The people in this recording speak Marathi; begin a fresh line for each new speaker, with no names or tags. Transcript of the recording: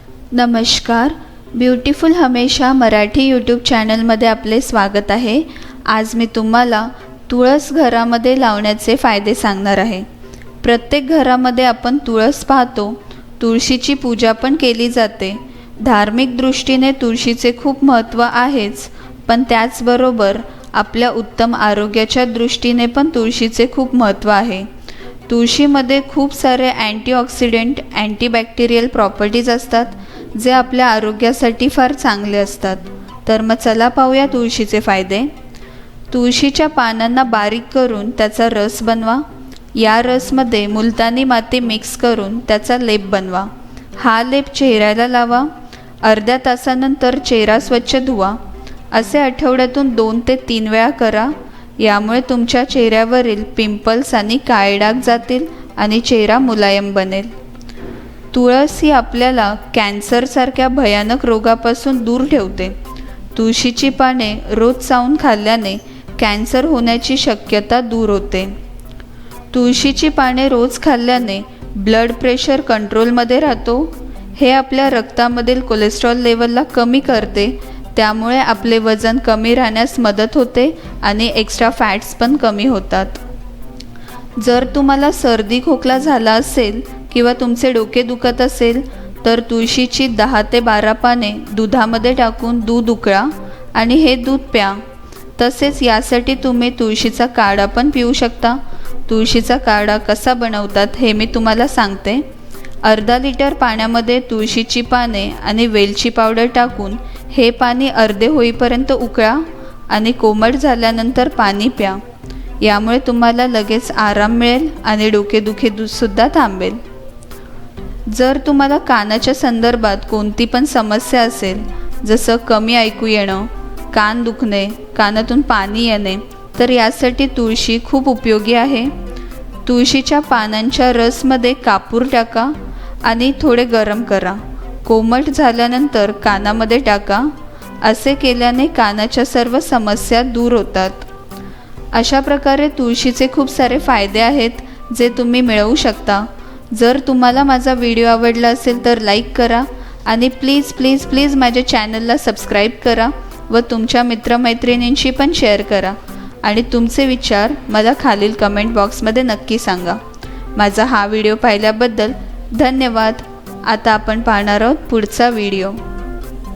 नमस्कार, ब्युटिफुल हमेशा मराठी यूट्यूब चॅनलमध्ये आपले स्वागत आहे। आज मी तुम्हाला तुळस घरामध्ये लावण्याचे फायदे सांगणार आहे। प्रत्येक घरामध्ये आपण तुळस पाहतो, तुळशीची पूजा पण केली जाते। धार्मिक दृष्टीने तुळशीचे खूप महत्त्व आहेच, पण त्याचबरोबर आपल्या उत्तम आरोग्याच्या दृष्टीने पण तुळशीचे खूप महत्त्व आहे। तुळशीमध्ये खूप सारे अँटीऑक्सिडंट, अँटीबॅक्टेरियल प्रॉपर्टीज असतात, जे आपल्या आरोग्यासाठी फार चांगले असतात। तर मग चला पाहूया तुळशीचे फायदे। तुळशीच्या पानांना बारीक करून त्याचा रस बनवा। या रसमध्ये मुलतानी माती मिक्स करून त्याचा लेप बनवा। हा लेप चेहऱ्याला लावा। अर्ध्या तासानंतर चेहरा स्वच्छ धुवा। असे आठवड्यातून 2 ते 3 वेळा करा। यामुळे तुमच्या चेहऱ्यावरील पिंपल्स आणि काळे डाग जातील आणि चेहरा मुलायम बनेल। तुळस ही आपल्याला कॅन्सरसारख्या भयानक रोगापासून दूर ठेवते। तुळशीची पाने रोज चावून खाल्ल्याने कॅन्सर होण्याची शक्यता दूर होते। तुळशीची पाने रोज खाल्ल्याने ब्लड प्रेशर कंट्रोलमध्ये राहतो। हे आपल्या रक्तामधील कोलेस्ट्रॉल लेवलला कमी करते, त्यामुळे आपले वजन कमी राहण्यास मदत होते आणि एक्स्ट्रा फॅट्स पण कमी होतात। जर तुम्हाला सर्दी खोकला झाला असेल किंवा तुमचे डोके दुखत असेल तर तुळशीची 10 ते 12 पाने दुधामध्ये टाकून दूध उकळा आणि हे दूध प्या। तसेच यासाठी तुम्ही तुळशीचा काढा पण पिऊ शकता। तुळशीचा काढा कसा बनवतात हे मी तुम्हाला सांगते। अर्धा लिटर पाण्यामध्ये तुळशीची पाने आणि वेलची पावडर टाकून हे पाणी अर्धे होईपर्यंत उकळा आणि कोमट झाल्यानंतर पाणी प्या। यामुळे तुम्हाला लगेच आराम मिळेल आणि डोकेदुखी सुद्धा थांबेल। जर तुम्हाला कानाच्या संदर्भात कोणती पण समस्या असेल, जसं कमी ऐकू येणं, कान दुखणे, कानातून पाणी येणे, तर यासाठी तुळशी खूप उपयोगी आहे। तुळशीच्या पानांच्या रसमध्ये कापूर टाका आणि थोडे गरम करा। कोमट झाल्यानंतर कानामध्ये टाका। असे केल्याने कानाच्या सर्व समस्या दूर होतात। अशा प्रकारे तुळशीचे खूप सारे फायदे आहेत, जे तुम्ही मिळवू शकता। जर तुम्हाला माझा व्हिडिओ आवडला असेल तर लाईक करा आणि प्लीज प्लीज प्लीज माझ्या चॅनलला सबस्क्राईब करा व तुमच्या मित्रमैत्रिणींशी पण शेअर करा आणि तुमचे विचार मला खालील कमेंट बॉक्समध्ये नक्की सांगा। माझा हा व्हिडिओ पाहिल्याबद्दल धन्यवाद। आता आपण पाहणार आहोत पुढचा व्हिडिओ।